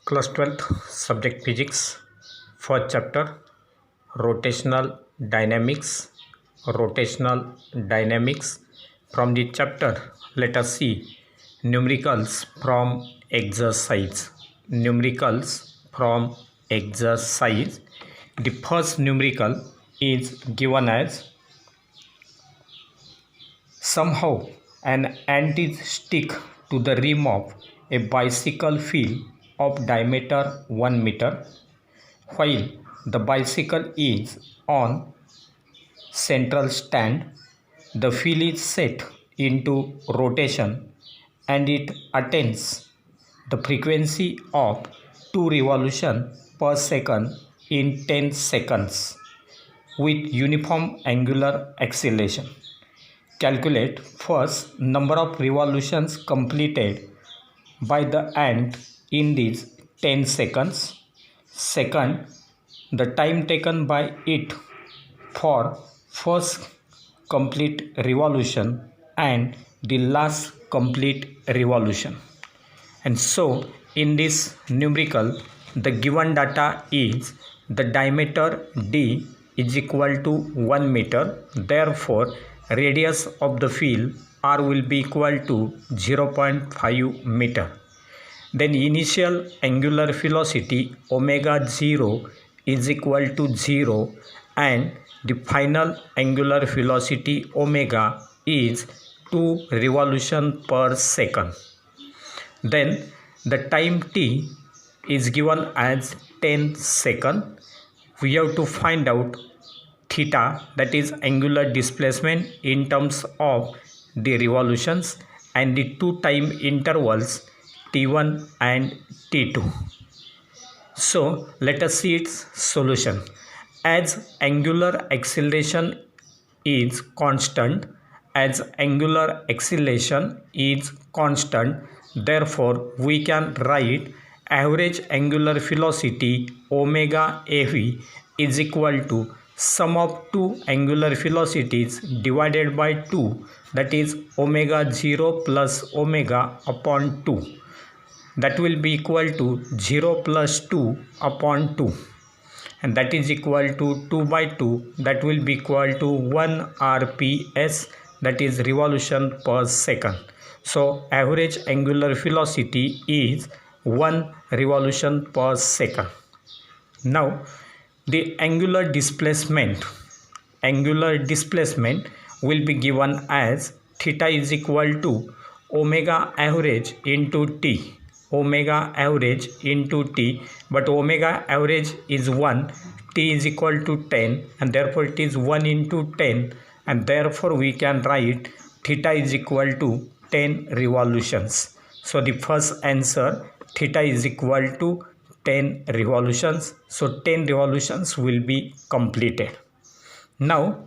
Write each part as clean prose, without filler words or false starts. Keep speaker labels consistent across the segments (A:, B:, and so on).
A: Class 12th subject physics, first chapter rotational dynamics. From the chapter, let us see numericals from exercise. The first numerical is given as somehow an anti-stick to the rim of a bicycle wheel of diameter 1 meter. While the bicycle is on central stand, the wheel is set into rotation and it attains the frequency of 2 revolutions per second in 10 seconds with uniform angular acceleration. Calculate first number of revolutions completed by the ant in these 10 seconds. Second, the time taken by it for first complete revolution and the last complete revolution. And so in this numerical, the given data is the diameter d is equal to 1 meter. Therefore, radius of the wheel r will be equal to 0.5 meter. Then initial angular velocity omega 0 is equal to 0 and the final angular velocity omega is 2 revolution per second. Then the time t is given as 10 second. We have to find out theta, that is angular displacement in terms of the revolutions, and the two time intervals t1 and t2. So let us see its solution. As angular acceleration is constant, therefore we can write average angular velocity omega av is equal to sum of two angular velocities divided by 2, that is omega 0 plus omega upon 2. That will be equal to 0 plus 2 upon 2, and that is equal to 2 by 2, that will be equal to 1 rps, that is revolution per second. So average angular velocity is 1 revolution per second. Now the angular displacement will be given as theta is equal to omega average into t, but omega average is 1, t is equal to 10, and therefore it is 1 into 10, and therefore we can write theta is equal to 10 revolutions. So the first answer, theta is equal to 10 revolutions. So 10 revolutions will be completed. Now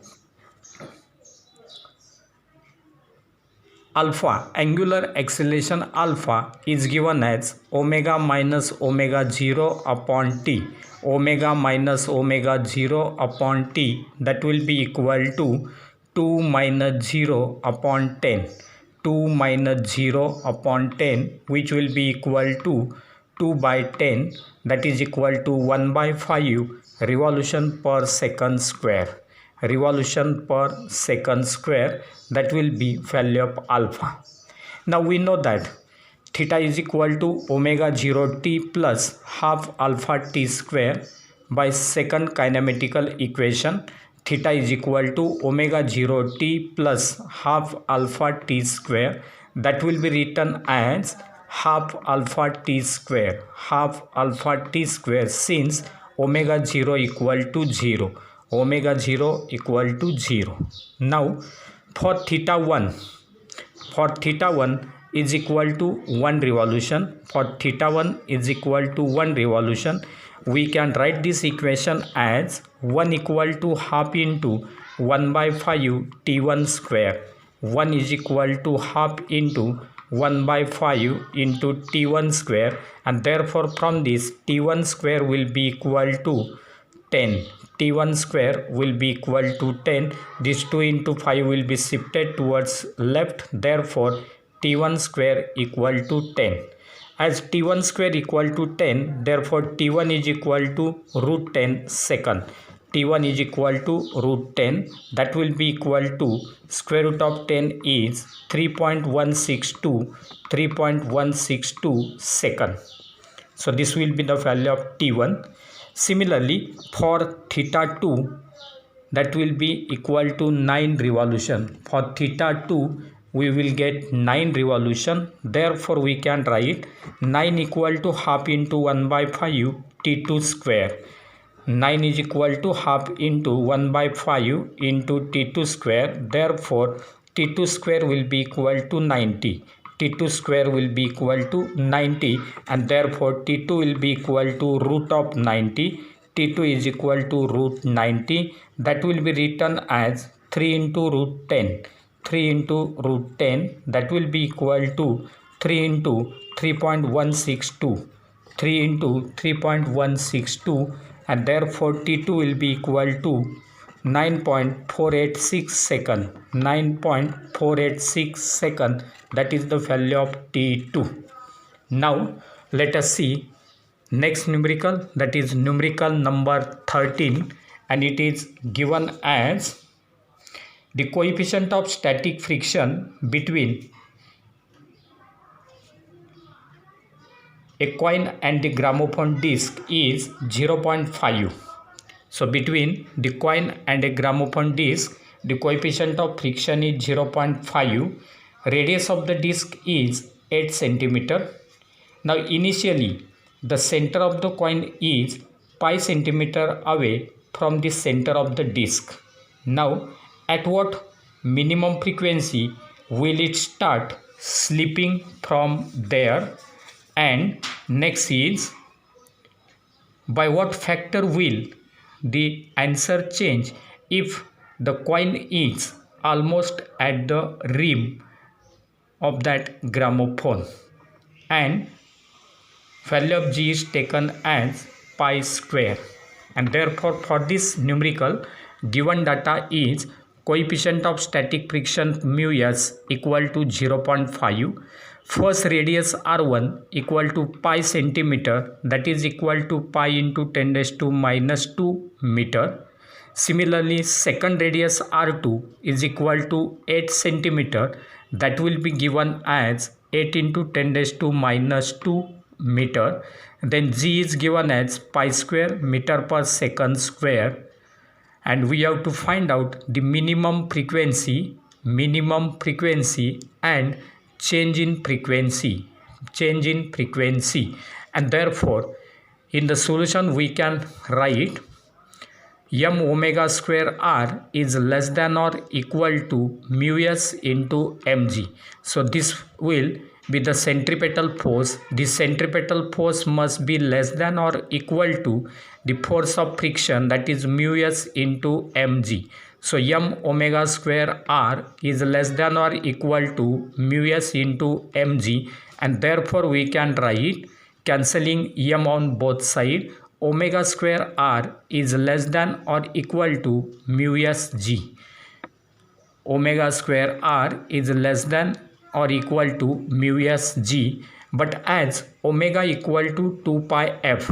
A: alpha, angular acceleration alpha is given as omega minus omega 0 upon t, that will be equal to 2 minus 0 upon 10, which will be equal to 2 by 10, that is equal to 1 by 5 revolution per second square. That will be value of alpha. Now we know that theta is equal to omega 0 t plus half alpha t square. By second kinematical equation, theta is equal to omega 0 t plus half alpha t square. That will be written as half alpha t square, since omega 0 equal to 0. Now for theta 1 is equal to 1 revolution. We can write this equation as 1 equal to half into 1 by 5 t1 square. 1 is equal to half into 1 by 5 into t1 square, and therefore from this t1 square will be equal to 10. This 2 into 5 will be shifted towards left, therefore t1 square equal to 10, as t1 square equal to 10, therefore t1 is equal to root 10 second. T1 is equal to root 10, that will be equal to square root of 10 is 3.162 second. So this will be the value of t1. Similarly, for theta 2, that will be equal to 9 revolution. For theta 2, we will get 9 revolution. Therefore, we can write 9 equal to half into 1 by 5 t2 square. 9 is equal to half into 1 by 5 into t2 square. Therefore, t2 square will be equal to 90. T2 square will be equal to 90, and therefore T2 will be equal to root of 90. T2 is equal to root 90. That will be written as 3 into root 10. 3 into root 10, that will be equal to 3 into 3.162. 3 into 3.162, and therefore T2 will be equal to 9.486 second. 9.486 second, that is the value of T2. Now let us see next numerical, that is numerical number 13, and it is given as the coefficient of static friction between a coin and the gramophone disc is 0.5. So between the coin and a gramophone disc, the coefficient of friction is 0.5. Radius of the disc is 8 centimeter. Now initially, the center of the coin is pi centimeter away from the center of the disc. Now, at what minimum frequency will it start slipping from there? And next is, by what factor will the answer change if the coin is almost at the rim of that gramophone? And value of G is taken as pi square. And therefore, for this numerical, given data is coefficient of static friction mu s equal to 0.5. First radius r1 equal to pi centimeter, that is equal to pi into 10 raised to minus 2 meter. Similarly, second radius r2 is equal to 8 centimeter, that will be given as 8 into 10 raised to minus 2 meter. Then G is given as pi square meter per second square, and we have to find out the minimum frequency and change in frequency, and therefore in the solution we can write m omega square r is less than or equal to mu s into mg. So this will be the centripetal force. The centripetal force must be less than or equal to the force of friction, that is mu s into mg. So m omega square r is less than or equal to mu s into mg, and therefore we can write, cancelling m on both sides, omega square r is less than or equal to mu s g. Omega square r is less than or equal to mu s g, but as omega equal to 2 pi f,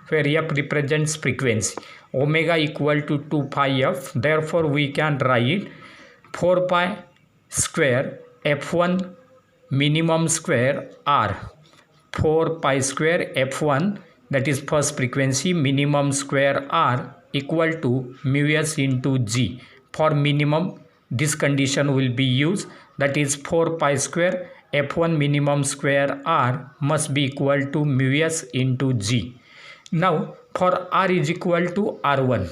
A: where f represents frequency, omega equal to 2 pi f, therefore we can write 4 pi square f1 minimum square r. 4 pi square f1, that is first frequency, minimum square r equal to mu s into g. For minimum, this condition will be used, that is 4 pi square f1 minimum square r must be equal to mu s into g. Now for r is equal to r1,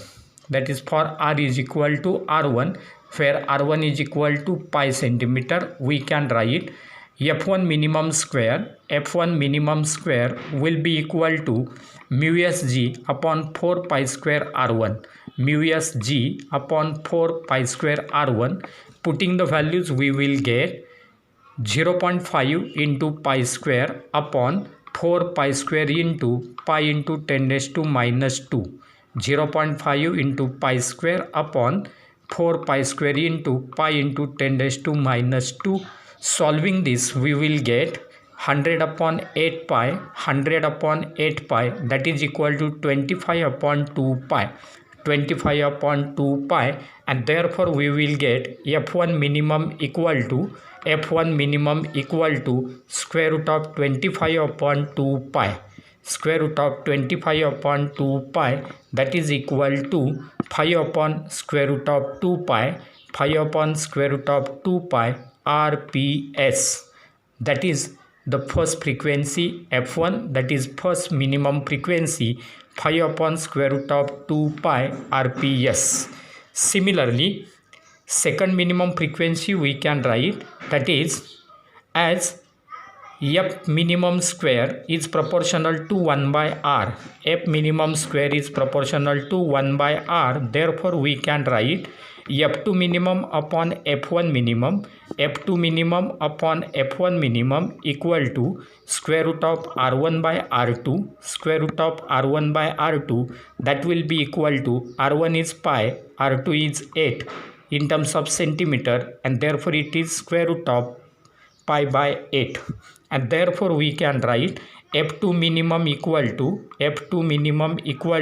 A: that is for r is equal to r1, where r1 is equal to pi centimeter, we can write f1 minimum square will be equal to mu s g upon 4 pi square r1, mu s g upon 4 pi square r1. Putting the values, we will get 0.5 into pi square upon 4 pi square into pi into 10 raised to minus 2. 0.5 into pi square upon 4 pi square into pi into 10 raised to minus 2. Solving this, we will get 100 upon 8 pi, 100 upon 8 pi, that is equal to 25 upon 2 pi, 25 upon 2 pi, and therefore we will get F1 minimum equal to square root of 25 upon 2 pi, square root of 25 upon 2 pi, that is equal to 5 upon square root of 2 pi, 5 upon square root of 2 pi RPS. That is the first frequency F1, that is first minimum frequency, 5 upon square root of 2 pi RPS. Similarly, second minimum frequency we can write, that is as F minimum square is proportional to 1 by R. F minimum square is proportional to 1 by R. Therefore, we can write F2 minimum upon F1 minimum, F2 minimum upon F1 minimum equal to square root of R1 by R2, square root of R1 by R2, that will be equal to R1 is pi, R2 is 8 in terms of centimeter, and therefore it is square root of pi by 8, and therefore we can write F2 minimum equal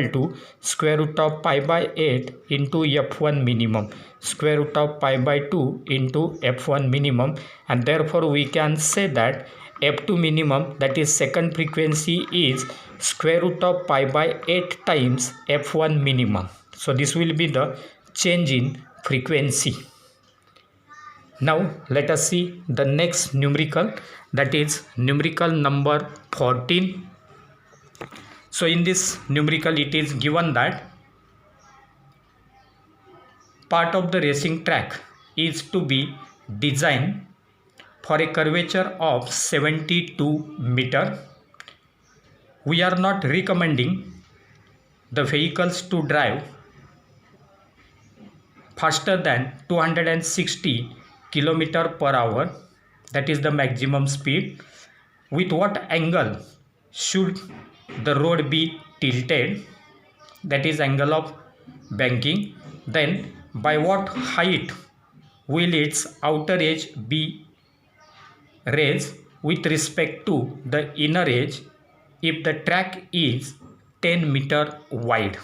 A: to square root of pi by 8 into F1 minimum, square root of pi by 2 into F1 minimum, and therefore we can say that F2 minimum, that is second frequency, is square root of pi by 8 times F1 minimum. So this will be the change in frequency. Now let us see the next numerical, that is numerical number 14. So in this numerical it is given that part of the racing track is to be designed for a curvature of 72 meter. We are not recommending the vehicles to drive faster than 260 kilometer per hour, that is the maximum speed. With what angle should the road be tilted, that is angle of banking. Then by what height will its outer edge be raised with respect to the inner edge if the track is 10 meter wide.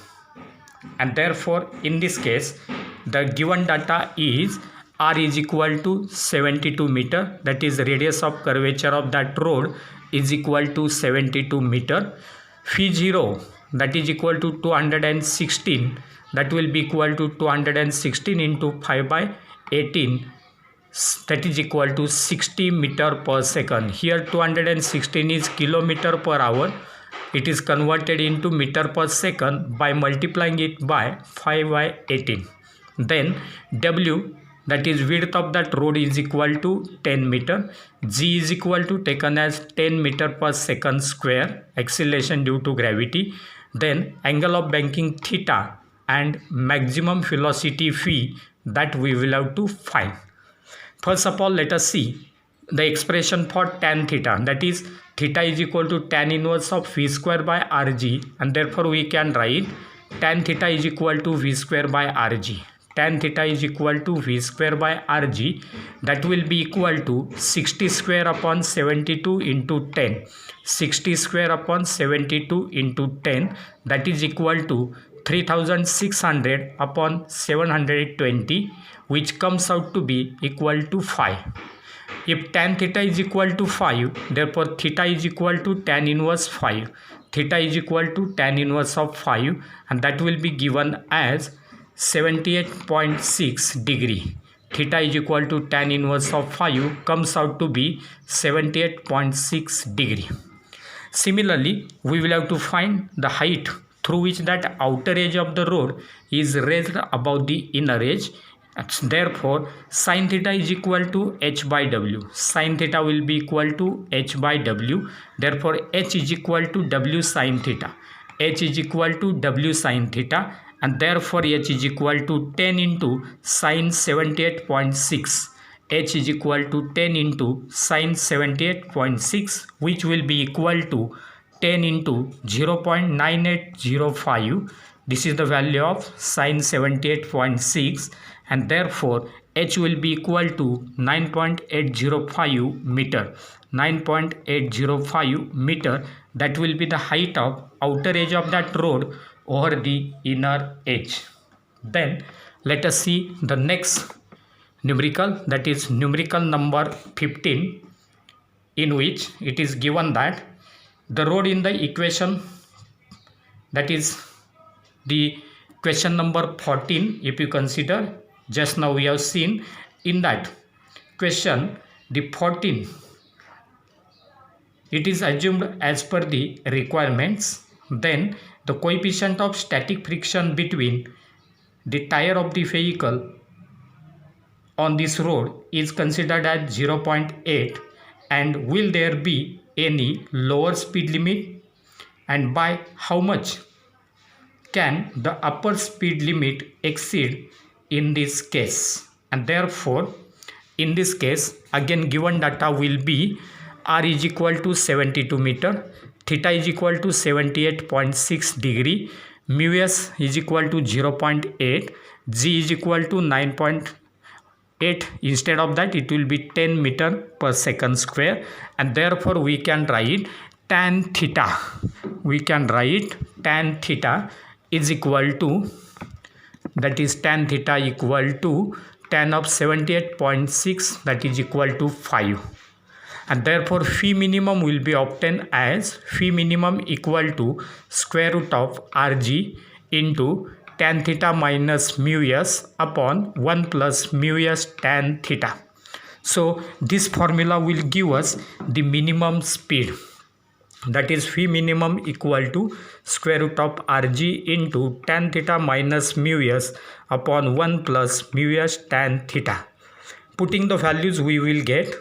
A: And therefore in this case the given data is R is equal to 72 meter, that is radius of curvature of that road is equal to 72 meter. Phi 0, that is equal to 216, that will be equal to 216 into 5 by 18, that is equal to 60 meter per second. Here 216 is kilometer per hour. It is converted into meter per second by multiplying it by 5 by 18. Then W, that is width of that road, is equal to 10 meter. G is equal to taken as 10 meter per second square, acceleration due to gravity. Then angle of banking theta and maximum velocity phi, that we will have to find. First of all, let us see the expression for tan theta, that is theta is equal to tan inverse of v square by rg, and therefore we can write tan theta is equal to v square by rg. Tan theta is equal to v square by rg, that will be equal to 60 square upon 72 into 10, 60 square upon 72 into 10, that is equal to 3600 upon 720, which comes out to be equal to 5. If tan theta is equal to 5, therefore theta is equal to tan inverse 5, theta is equal to tan inverse of 5, and that will be given as 78.6 degree. Theta is equal to tan inverse of 5 comes out to be 78.6 degree. Similarly, we will have to find the height through which that outer edge of the road is raised above the inner edge. Therefore, sin theta is equal to h by w. Sin theta will be equal to h by w. Therefore, h is equal to w sin theta. H is equal to w sin theta, and therefore h is equal to 10 into sin 78.6. H is equal to 10 into sin 78.6, which will be equal to 10 into 0.9805. This is the value of sin 78.6, and therefore h will be equal to 9.805 meter. 9.805 meter, that will be the height of outer edge of that road over the inner edge. Then let us see the next numerical, that is numerical number 15, in which it is given that the road in the equation, that is the question number 14, if you consider, just now we have seen in that question the 14, it is assumed as per the requirements. Then the coefficient of static friction between the tire of the vehicle on this road is considered as 0.8, and will there be any lower speed limit, and by how much can the upper speed limit exceed in this case. And therefore in this case again given data will be r is equal to 72 meter, theta is equal to 78.6 degree, mu s is equal to 0.8, g is equal to 9.8. instead of that it will be 10 meter per second square, and therefore we can write tan theta, is equal to, that is tan theta equal to tan of 78.6, that is equal to 5. And therefore phi minimum will be obtained as phi minimum equal to square root of rg into tan theta minus mu s upon 1 plus mu s tan theta. So this formula will give us the minimum speed, that is phi minimum equal to square root of rg into tan theta minus mu s upon 1 plus mu s tan theta. Putting the values we will get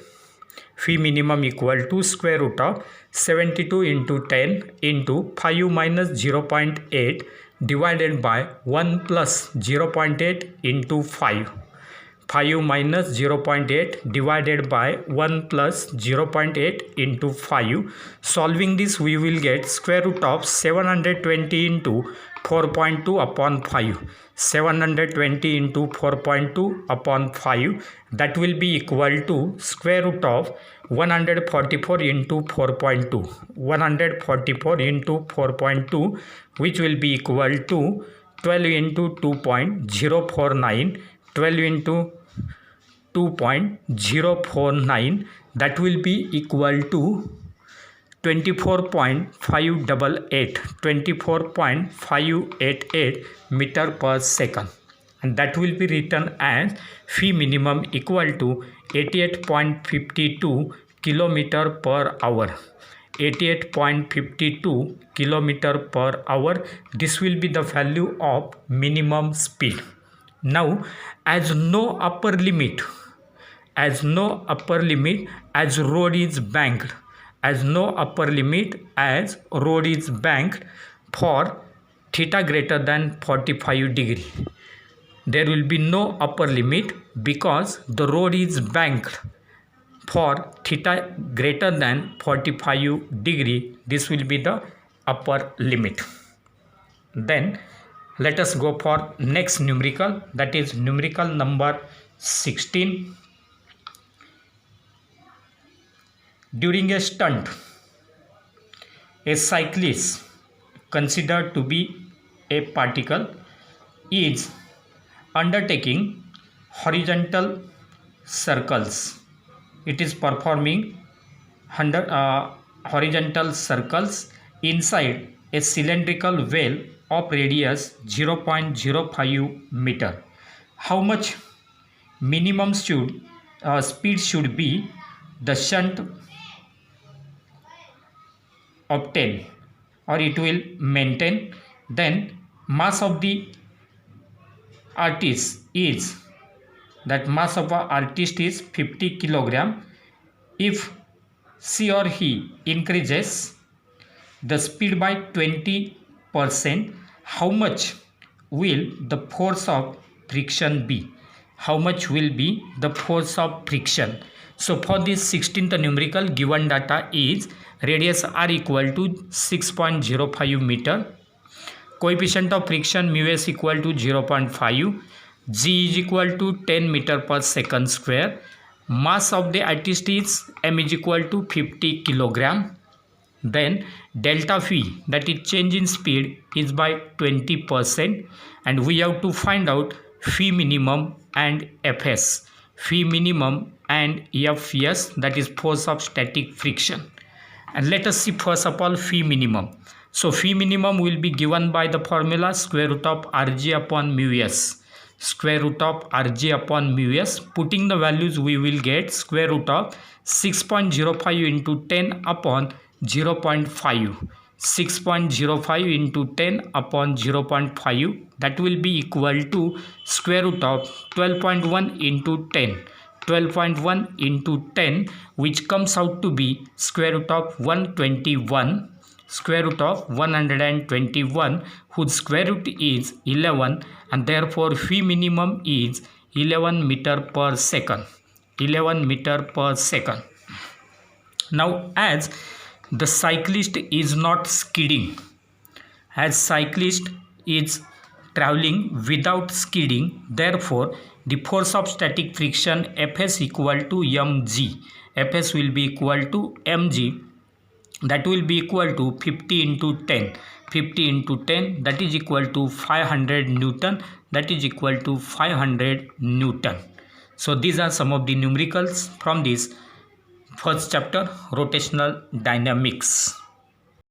A: phi minimum equal to square root of 72 into 10 into 5 minus 0.8 divided by 1 plus 0.8 into 5. 5 minus 0.8 divided by 1 plus 0.8 into 5. Solving this we will get square root of 720 into 4.2 upon 5. 720 into 4.2 upon 5, that will be equal to square root of 144 into 4.2. 144 into 4.2, which will be equal to 12 into 2.049. 12 into 2.049, that will be equal to 24.588. 24.588 meter per second, and that will be written as phi minimum equal to 88.52 kilometer per hour. 88.52 kilometer per hour, this will be the value of minimum speed. Now as no upper limit, as road is banked, for theta greater than 45 degree, there will be no upper limit because the road is banked for theta greater than 45 degree. This will be the upper limit. Then let us go for next numerical, that is numerical number 16. During a stunt, a cyclist considered to be a particle is undertaking horizontal circles. It is performing horizontal circles inside a cylindrical well of radius 0.05 meter. How much minimum speed should be the shunt obtain, or it will maintain? Then mass of the artist is, that mass of a artist is 50 kilogram. If she or he increases the speed by 20%, how much will the force of friction be? How much will be the force of friction? So for this 16th numerical, given data is radius r equal to 6.05 meter, coefficient of friction mu s equal to 0.5, G is equal to 10 meter per second square. Mass of the artist is M is equal to 50 kilogram. Then delta V, that is change in speed, is by 20%, and we have to find out phi minimum and Fs. Phi minimum and Fs, that is force of static friction. And let us see first of all phi minimum. So phi minimum will be given by the formula square root of Rg upon mu s. Square root of Rg upon mu s. Putting the values, we will get square root of 6.05 into 10 upon 0.5. 6.05 into 10 upon 0.5, that will be equal to square root of 12.1 into 10. 12.1 into 10, which comes out to be square root of 121. Square root of 121, whose square root is 11, and therefore phi minimum is 11 meter per second. 11 meter per second. Now, as the cyclist is not skidding, as cyclist is traveling without skidding, therefore the force of static friction Fs equal to mg. Fs will be equal to mg, that will be equal to 50 into 10. 50 into 10, that is equal to 500 Newton, that is equal to 500 Newton. So these are some of the numericals from this first chapter, rotational dynamics.